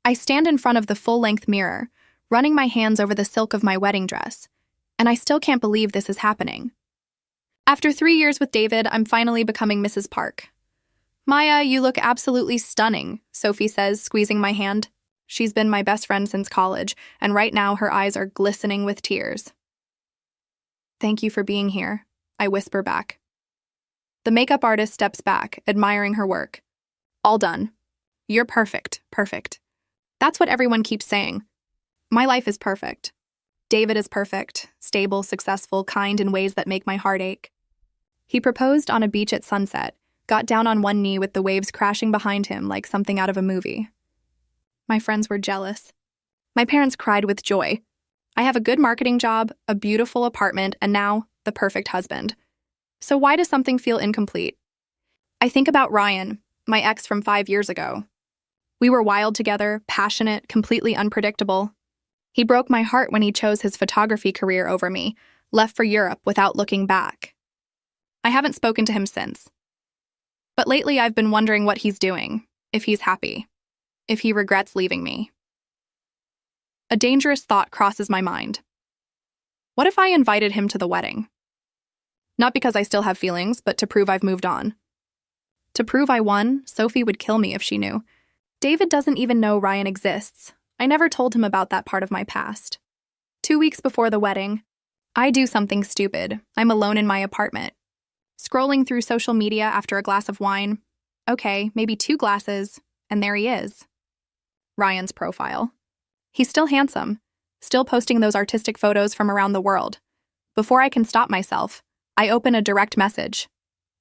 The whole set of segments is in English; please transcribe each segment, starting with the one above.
I stand in front of the full-length mirror, running my hands over the silk of my wedding dress, and I still can't believe this is happening. After 3 years with David, I'm finally becoming Mrs. Park. "Maya, you look absolutely stunning," Sophie says, squeezing my hand. She's been my best friend since college, and right now her eyes are glistening with tears. "Thank you for being here," I whisper back. The makeup artist steps back, admiring her work. "All done. You're perfect, perfect." That's what everyone keeps saying. My life is perfect. David is perfect, stable, successful, kind in ways that make my heart ache. He proposed on a beach at sunset, got down on one knee with the waves crashing behind him like something out of a movie. My friends were jealous. My parents cried with joy. I have a good marketing job, a beautiful apartment, and now the perfect husband. So why does something feel incomplete? I think about Ryan, my ex from 5 years ago. We were wild together, passionate, completely unpredictable. He broke my heart when he chose his photography career over me, left for Europe without looking back. I haven't spoken to him since. But lately I've been wondering what he's doing, if he's happy, if he regrets leaving me. A dangerous thought crosses my mind. What if I invited him to the wedding? Not because I still have feelings, but to prove I've moved on. To prove I won, Sophie would kill me if she knew. David doesn't even know Ryan exists. I never told him about that part of my past. 2 weeks before the wedding, I do something stupid. I'm alone in my apartment. Scrolling through social media after a glass of wine. Okay, maybe 2 glasses, and there he is. Ryan's profile. He's still handsome, still posting those artistic photos from around the world. Before I can stop myself, I open a direct message.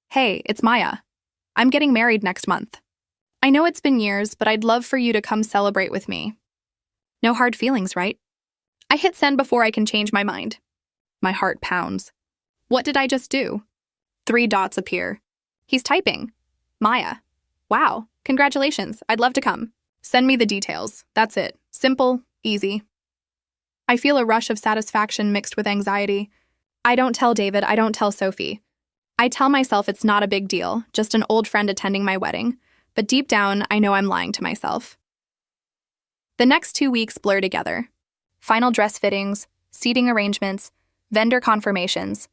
"Hey, it's Maya. I'm getting married next month. I know it's been years, but I'd love for you to come celebrate with me." No hard feelings, right? I hit send before I can change my mind. My heart pounds. What did I just do? 3 dots appear. He's typing. "Maya. Wow, congratulations. I'd love to come. Send me the details. That's it. Simple, easy." I feel a rush of satisfaction mixed with anxiety. I don't tell David, I don't tell Sophie. I tell myself it's not a big deal, just an old friend attending my wedding. But deep down, I know I'm lying to myself. The next 2 weeks blur together. Final dress fittings, seating arrangements, vendor confirmations.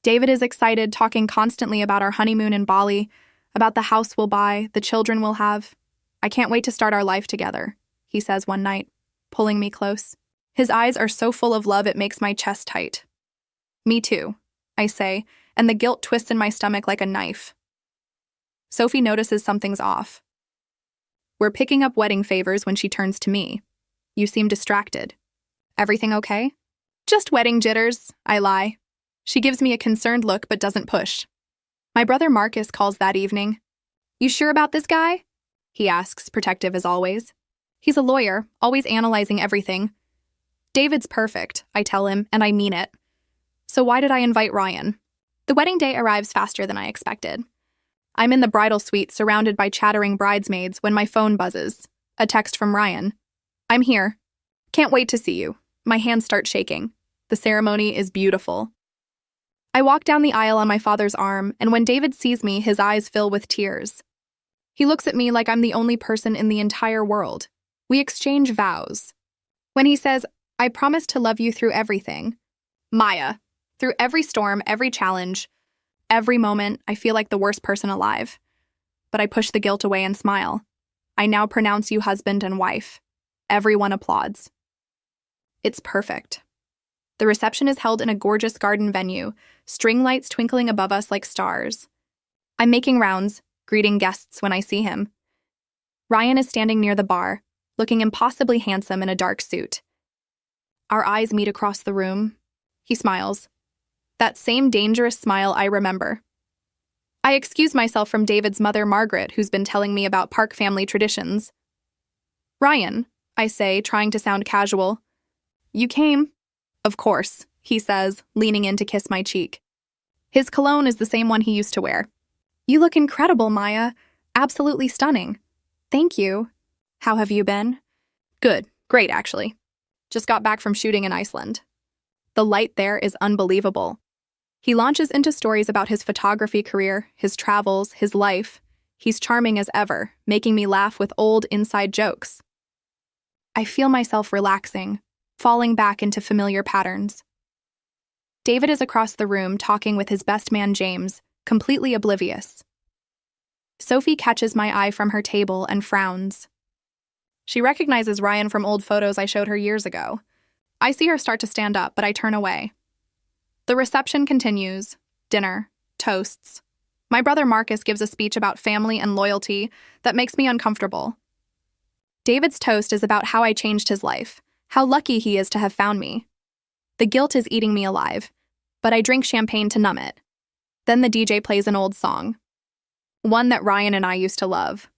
David is excited, talking constantly about our honeymoon in Bali, about the house we'll buy, the children we'll have. "I can't wait to start our life together," he says one night, pulling me close. His eyes are so full of love it makes my chest tight. "Me too," I say, and the guilt twists in my stomach like a knife. Sophie notices something's off. We're picking up wedding favors when she turns to me. "You seem distracted. Everything okay?" "Just wedding jitters," I lie. She gives me a concerned look but doesn't push. My brother Marcus calls that evening. "You sure about this guy?" he asks, protective as always. He's a lawyer, always analyzing everything. "David's perfect," I tell him, and I mean it. So why did I invite Ryan? The wedding day arrives faster than I expected. I'm in the bridal suite surrounded by chattering bridesmaids when my phone buzzes. A text from Ryan. "I'm here. Can't wait to see you." My hands start shaking. The ceremony is beautiful. I walk down the aisle on my father's arm, and when David sees me, his eyes fill with tears. He looks at me like I'm the only person in the entire world. We exchange vows. When he says, "I promise to love you through everything," Maya, through every storm, every challenge, every moment, I feel like the worst person alive. But I push the guilt away and smile. I now pronounce you husband and wife. Everyone applauds. It's perfect. The reception is held in a gorgeous garden venue, string lights twinkling above us like stars. I'm making rounds, greeting guests when I see him. Ryan is standing near the bar, looking impossibly handsome in a dark suit. Our eyes meet across the room. He smiles. That same dangerous smile I remember. I excuse myself from David's mother, Margaret, who's been telling me about Park family traditions. "Ryan," I say, trying to sound casual. "You came?" "Of course," he says, leaning in to kiss my cheek. His cologne is the same one he used to wear. "You look incredible, Maya. Absolutely stunning." "Thank you. How have you been?" "Good. Great, actually. Just got back from shooting in Iceland." The light there is unbelievable. He launches into stories about his photography career, his travels, his life. He's charming as ever, making me laugh with old inside jokes. I feel myself relaxing, falling back into familiar patterns. David is across the room talking with his best man James, completely oblivious. Sophie catches my eye from her table and frowns. She recognizes Ryan from old photos I showed her years ago. I see her start to stand up, but I turn away. The reception continues. Dinner, toasts. My brother Marcus gives a speech about family and loyalty that makes me uncomfortable. David's toast is about how I changed his life, how lucky he is to have found me. The guilt is eating me alive, but I drink champagne to numb it. Then the DJ plays an old song. One that Ryan and I used to love.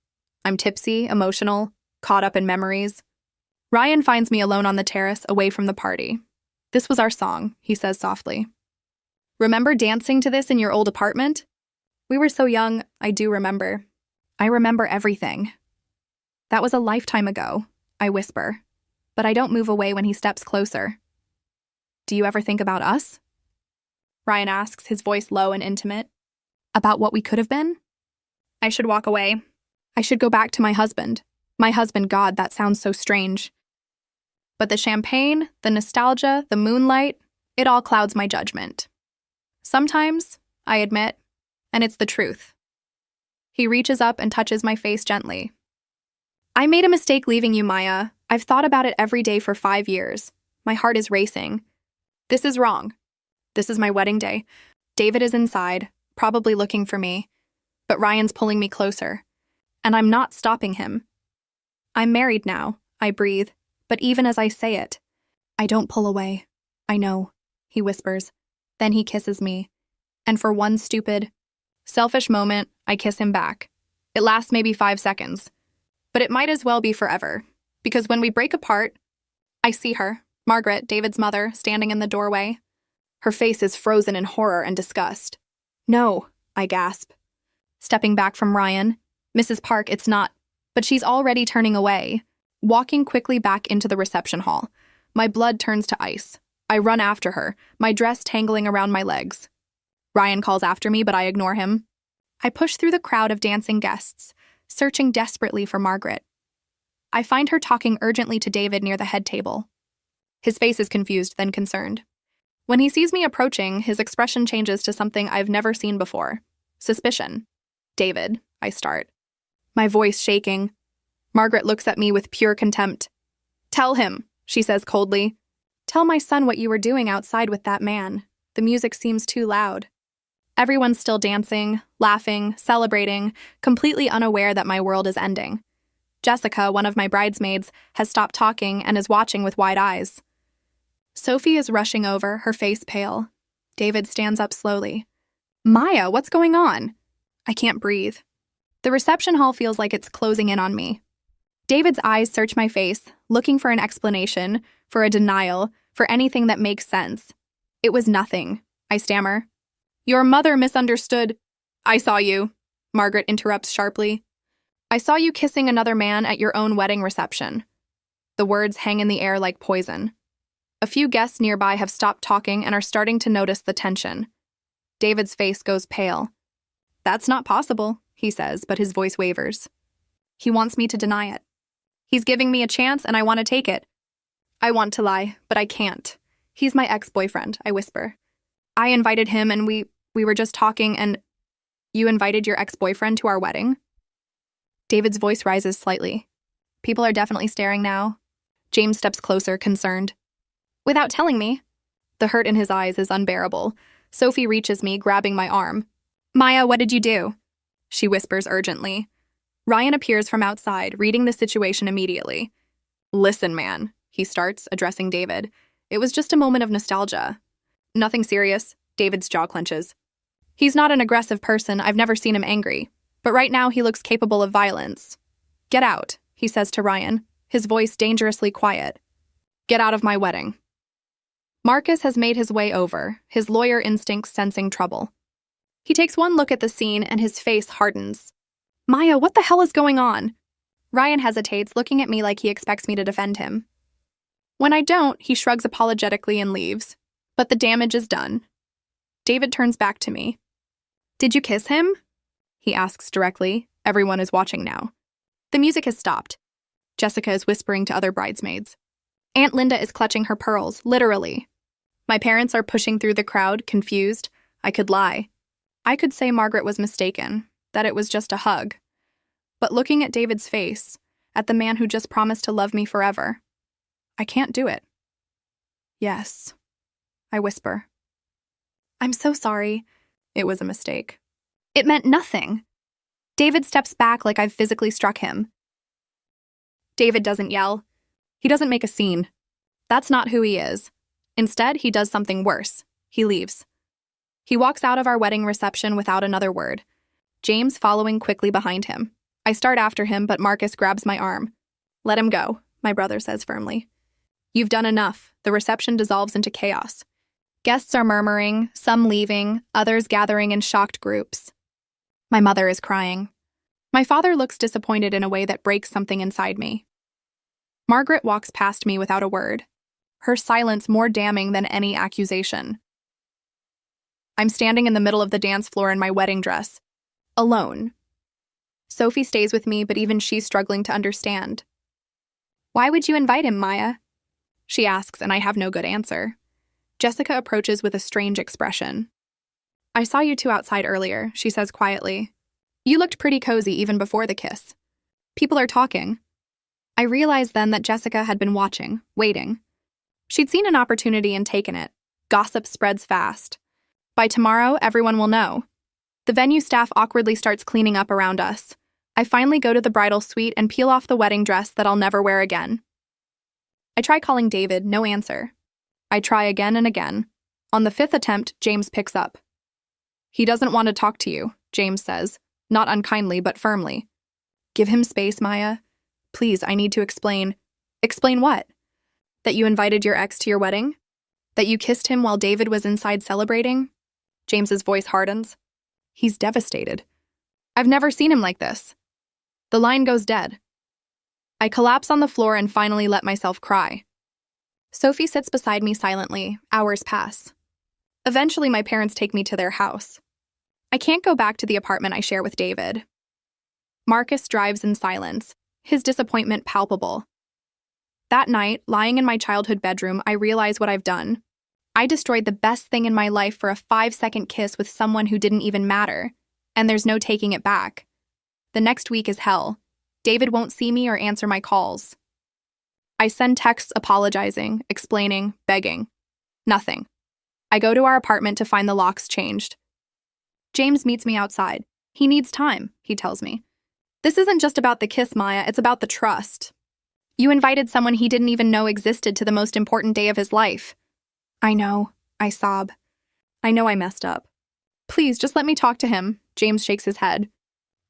I'm tipsy, emotional, caught up in memories. Ryan finds me alone on the terrace, away from the party. This was our song, he says softly. Remember dancing to this in your old apartment? We were so young, I do remember. I remember everything. That was a lifetime ago, I whisper, but I don't move away when he steps closer. Do you ever think about us? Ryan asks, his voice low and intimate. About what we could have been? I should walk away. I should go back to my husband. My husband, God, that sounds so strange. But the champagne, the nostalgia, the moonlight, it all clouds my judgment. Sometimes, I admit, and it's the truth. He reaches up and touches my face gently. I made a mistake leaving you, Maya. I've thought about it every day for 5 years. My heart is racing. This is wrong. This is my wedding day. David is inside, probably looking for me, but Ryan's pulling me closer, and I'm not stopping him. I'm married now, I breathe, but even as I say it, I don't pull away. I know, he whispers. Then he kisses me, and for one stupid, selfish moment, I kiss him back. It lasts maybe 5 seconds, but it might as well be forever, because when we break apart, I see her, Margaret, David's mother, standing in the doorway. Her face is frozen in horror and disgust. No, I gasp. Stepping back from Ryan, Mrs. Park, it's not, but she's already turning away, walking quickly back into the reception hall. My blood turns to ice. I run after her, my dress tangling around my legs. Ryan calls after me, but I ignore him. I push through the crowd of dancing guests, searching desperately for Margaret. I find her talking urgently to David near the head table. His face is confused, then concerned. When he sees me approaching, his expression changes to something I've never seen before. Suspicion. David, I start. My voice shaking. Margaret looks at me with pure contempt. Tell him, she says coldly. Tell my son what you were doing outside with that man. The music seems too loud. Everyone's still dancing, laughing, celebrating, completely unaware that my world is ending. Jessica, one of my bridesmaids, has stopped talking and is watching with wide eyes. Sophie is rushing over, her face pale. David stands up slowly. Maya, what's going on? I can't breathe. The reception hall feels like it's closing in on me. David's eyes search my face, looking for an explanation, for a denial, for anything that makes sense. It was nothing, I stammer. Your mother misunderstood. I saw you, Margaret interrupts sharply. I saw you kissing another man at your own wedding reception. The words hang in the air like poison. A few guests nearby have stopped talking and are starting to notice the tension. David's face goes pale. That's not possible, he says, but his voice wavers. He wants me to deny it. He's giving me a chance and I want to take it. I want to lie, but I can't. He's my ex-boyfriend, I whisper. I invited him and we were just talking and... You invited your ex-boyfriend to our wedding? David's voice rises slightly. People are definitely staring now. James steps closer, concerned. Without telling me. The hurt in his eyes is unbearable. Sophie reaches me, grabbing my arm. Maya, what did you do? She whispers urgently. Ryan appears from outside, reading the situation immediately. Listen, man, he starts, addressing David. It was just a moment of nostalgia. Nothing serious. David's jaw clenches. He's not an aggressive person. I've never seen him angry. But right now he looks capable of violence. Get out, he says to Ryan, his voice dangerously quiet. Get out of my wedding. Marcus has made his way over, his lawyer instincts sensing trouble. He takes one look at the scene and his face hardens. Maya, what the hell is going on? Ryan hesitates, looking at me like he expects me to defend him. When I don't, he shrugs apologetically and leaves. But the damage is done. David turns back to me. Did you kiss him? He asks directly. Everyone is watching now. The music has stopped. Jessica is whispering to other bridesmaids. Aunt Linda is clutching her pearls, literally. My parents are pushing through the crowd, confused. I could lie. I could say Margaret was mistaken, that it was just a hug. But looking at David's face, at the man who just promised to love me forever, I can't do it. Yes, I whisper. I'm so sorry. It was a mistake. It meant nothing. David steps back like I've physically struck him. David doesn't yell. He doesn't make a scene. That's not who he is. Instead, he does something worse. He leaves. He walks out of our wedding reception without another word, James following quickly behind him. I start after him, but Marcus grabs my arm. Let him go, my brother says firmly. You've done enough. The reception dissolves into chaos. Guests are murmuring, some leaving, others gathering in shocked groups. My mother is crying. My father looks disappointed in a way that breaks something inside me. Margaret walks past me without a word, her silence more damning than any accusation. I'm standing in the middle of the dance floor in my wedding dress, alone. Sophie stays with me, but even she's struggling to understand. Why would you invite him, Maya? She asks, and I have no good answer. Jessica approaches with a strange expression. I saw you two outside earlier, she says quietly. You looked pretty cozy even before the kiss. People are talking. I realized then that Jessica had been watching, waiting. She'd seen an opportunity and taken it. Gossip spreads fast. By tomorrow, everyone will know. The venue staff awkwardly starts cleaning up around us. I finally go to the bridal suite and peel off the wedding dress that I'll never wear again. I try calling David, no answer. I try again and again. On the 5th attempt, James picks up. He doesn't want to talk to you, James says, not unkindly but firmly. Give him space, Maya. Please, I need to explain. Explain what? That you invited your ex to your wedding? That you kissed him while David was inside celebrating? James's voice hardens. He's devastated. I've never seen him like this. The line goes dead. I collapse on the floor and finally let myself cry. Sophie sits beside me silently. Hours pass. Eventually, my parents take me to their house. I can't go back to the apartment I share with David. Marcus drives in silence, his disappointment palpable. That night, lying in my childhood bedroom, I realize what I've done. I destroyed the best thing in my life for a 5-second kiss with someone who didn't even matter, and there's no taking it back. The next week is hell. David won't see me or answer my calls. I send texts apologizing, explaining, begging. Nothing. I go to our apartment to find the locks changed. James meets me outside. He needs time, he tells me. This isn't just about the kiss, Maya, it's about the trust. You invited someone he didn't even know existed to the most important day of his life. I know, I sob. I know I messed up. Please, just let me talk to him, James shakes his head.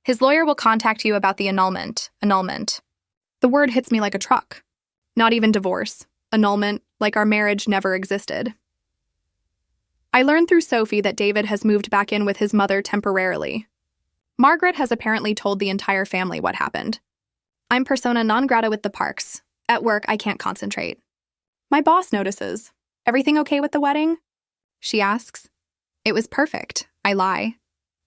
His lawyer will contact you about the annulment. Annulment. The word hits me like a truck. Not even divorce. Annulment, like our marriage never existed. I learned through Sophie that David has moved back in with his mother temporarily. Margaret has apparently told the entire family what happened. I'm persona non grata with the Parks. At work, I can't concentrate. My boss notices. Everything okay with the wedding? She asks. It was perfect. I lie.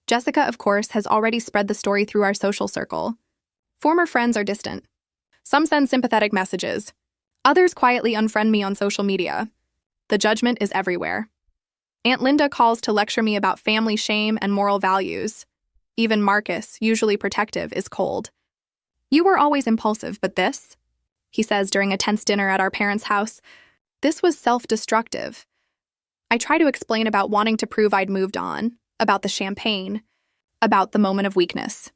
Jessica, of course, has already spread the story through our social circle. Former friends are distant. Some send sympathetic messages. Others quietly unfriend me on social media. The judgment is everywhere. Aunt Linda calls to lecture me about family shame and moral values. Even Marcus, usually protective, is cold. You were always impulsive, but this? He says during a tense dinner at our parents' house. This was self-destructive. I try to explain about wanting to prove I'd moved on, about the champagne, about the moment of weakness.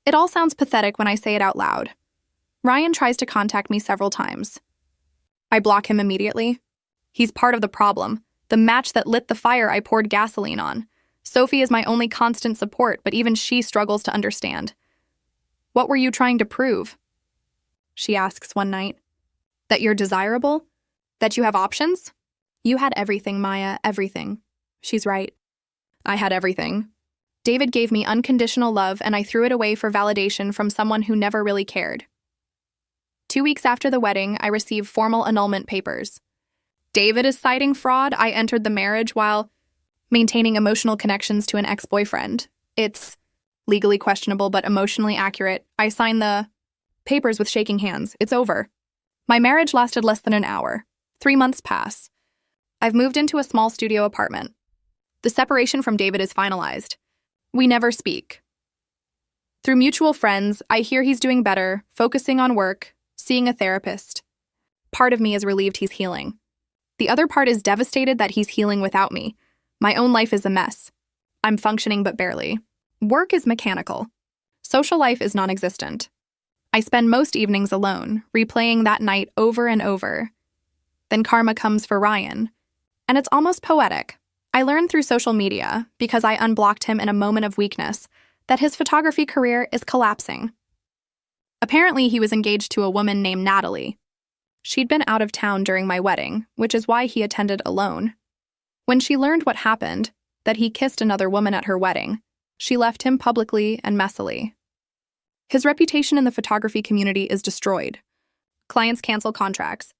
It all sounds pathetic when I say it out loud. Ryan tries to contact me several times. I block him immediately. He's part of the problem, the match that lit the fire I poured gasoline on. Sophie is my only constant support, but even she struggles to understand. What were you trying to prove? She asks one night. That you're desirable? That you have options? You had everything, Maya, everything. She's right. I had everything. David gave me unconditional love, and I threw it away for validation from someone who never really cared. 2 weeks after the wedding, I received formal annulment papers. David is citing fraud. I entered the marriage while maintaining emotional connections to an ex-boyfriend. It's legally questionable but emotionally accurate. I signed the Papers with shaking hands. It's over. My marriage lasted less than an hour. 3 months pass. I've moved into a small studio apartment. The separation from David is finalized. We never speak. Through mutual friends, I hear he's doing better, focusing on work, seeing a therapist. Part of me is relieved he's healing. The other part is devastated that he's healing without me. My own life is a mess. I'm functioning but barely. Work is mechanical. Social life is non-existent. I spend most evenings alone, replaying that night over and over. Then karma comes for Ryan. And it's almost poetic. I learned through social media, because I unblocked him in a moment of weakness, that his photography career is collapsing. Apparently, he was engaged to a woman named Natalie. She'd been out of town during my wedding, which is why he attended alone. When she learned what happened, that he kissed another woman at her wedding, she left him publicly and messily. His reputation in the photography community is destroyed. Clients cancel contracts.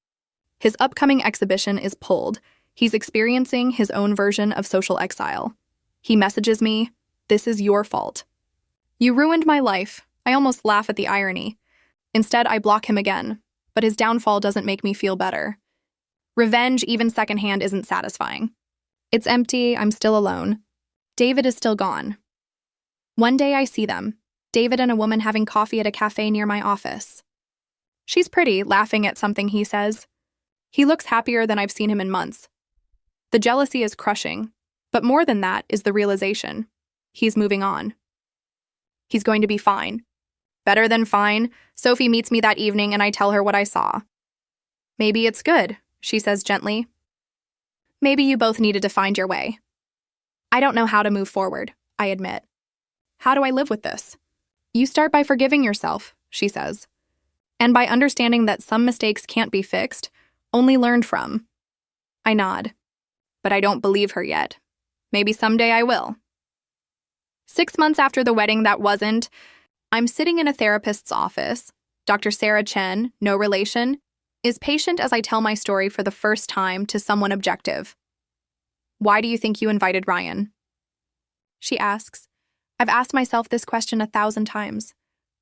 His upcoming exhibition is pulled. He's experiencing his own version of social exile. He messages me, "This is your fault. You ruined my life." I almost laugh at the irony. Instead, I block him again, but his downfall doesn't make me feel better. Revenge, even secondhand, isn't satisfying. It's empty, I'm still alone. David is still gone. One day I see them, David and a woman having coffee at a cafe near my office. She's pretty, laughing at something he says. He looks happier than I've seen him in months. The jealousy is crushing, but more than that is the realization. He's moving on. He's going to be fine. Better than fine. Sophie meets me that evening and I tell her what I saw. "Maybe it's good," she says gently. "Maybe you both needed to find your way." I don't know how to move forward, I admit. How do I live with this? "You start by forgiving yourself," she says. "And by understanding that some mistakes can't be fixed, only learned from." I nod. But I don't believe her yet. Maybe someday I will. 6 months after the wedding that wasn't, I'm sitting in a therapist's office. Dr. Sarah Chen, no relation, is patient as I tell my story for the first time to someone objective. "Why do you think you invited Ryan?" she asks. I've asked myself this question 1,000 times.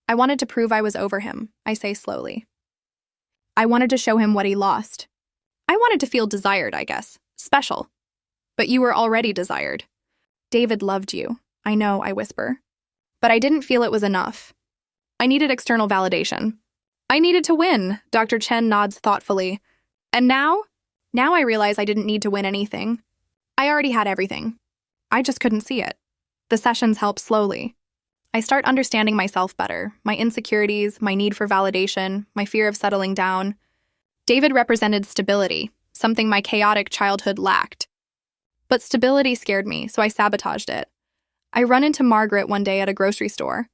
I wanted to prove I was over him, I say slowly. I wanted to show him what he lost. I wanted to feel desired, I guess. Special. But you were already desired. David loved you. I know, I whisper. But I didn't feel it was enough. I needed external validation. I needed to win, Dr. Chen nods thoughtfully. And now? Now I realize I didn't need to win anything. I already had everything. I just couldn't see it. The sessions help slowly. I start understanding myself better, my insecurities, my need for validation, my fear of settling down. David represented stability, something my chaotic childhood lacked. But stability scared me, so I sabotaged it. I run into Margaret one day at a grocery store.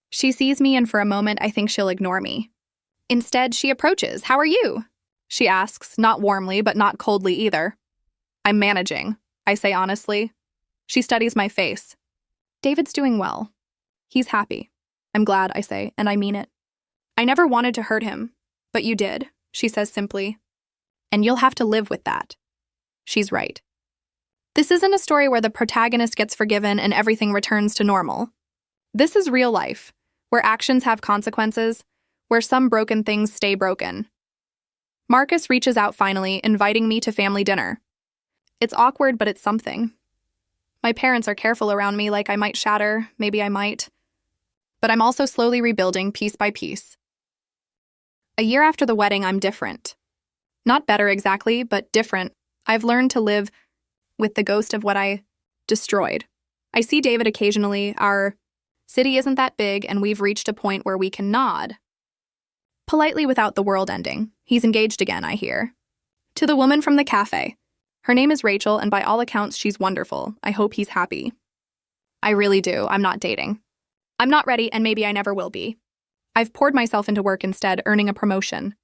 She sees me and for a moment I think she'll ignore me. Instead, she approaches. "How are you?" she asks, not warmly but not coldly either. "I'm managing," I say honestly. She studies my face. "David's doing well. He's happy." "I'm glad," I say, and I mean it. "I never wanted to hurt him, but you did," she says simply. "And you'll have to live with that." She's right. This isn't a story where the protagonist gets forgiven and everything returns to normal. This is real life, where actions have consequences, where some broken things stay broken. Marcus reaches out finally, inviting me to family dinner. It's awkward, but it's something. My parents are careful around me, like I might shatter, maybe I might. But I'm also slowly rebuilding piece by piece. A year after the wedding, I'm different. Not better exactly, but different. I've learned to live with the ghost of what I destroyed. I see David occasionally. Our city isn't that big, and we've reached a point where we can nod. Politely without the world ending. He's engaged again, I hear. To the woman from the cafe. Her name is Rachel, and by all accounts, she's wonderful. I hope he's happy. I really do. I'm not dating. I'm not ready, and maybe I never will be. I've poured myself into work instead, earning a promotion.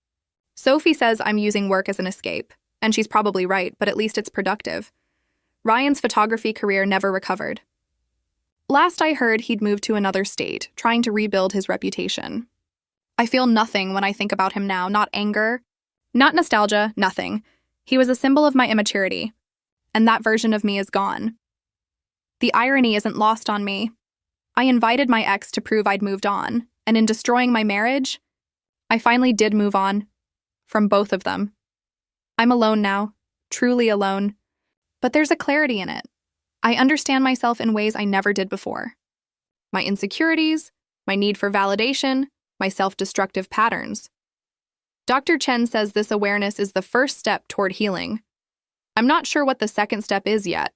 Sophie says I'm using work as an escape, and she's probably right, but at least it's productive. Ryan's photography career never recovered. Last I heard, he'd moved to another state, trying to rebuild his reputation. I feel nothing when I think about him now, not anger, not nostalgia, nothing. He was a symbol of my immaturity, and that version of me is gone. The irony isn't lost on me. I invited my ex to prove I'd moved on, and in destroying my marriage, I finally did move on from both of them. I'm alone now, truly alone. But there's a clarity in it. I understand myself in ways I never did before. My insecurities, my need for validation, my self-destructive patterns. Dr. Chen says this awareness is the first step toward healing. I'm not sure what the second step is yet,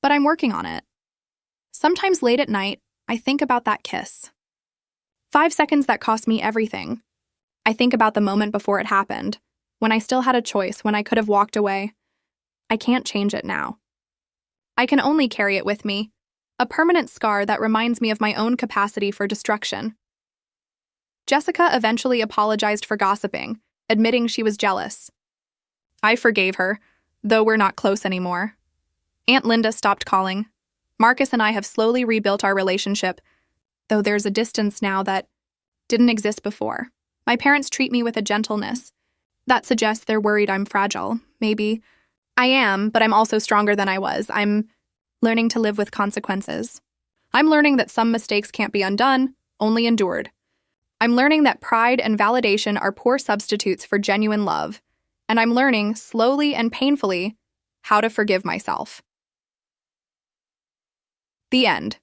but I'm working on it. Sometimes late at night, I think about that kiss. 5 seconds that cost me everything. I think about the moment before it happened, when I still had a choice, when I could have walked away. I can't change it now. I can only carry it with me, a permanent scar that reminds me of my own capacity for destruction. Jessica eventually apologized for gossiping, admitting she was jealous. I forgave her, though we're not close anymore. Aunt Linda stopped calling. Marcus and I have slowly rebuilt our relationship, though there's a distance now that didn't exist before. My parents treat me with a gentleness that suggests they're worried I'm fragile. Maybe I am, but I'm also stronger than I was. I'm learning to live with consequences. I'm learning that some mistakes can't be undone, only endured. I'm learning that pride and validation are poor substitutes for genuine love, and I'm learning, slowly and painfully, how to forgive myself. The end.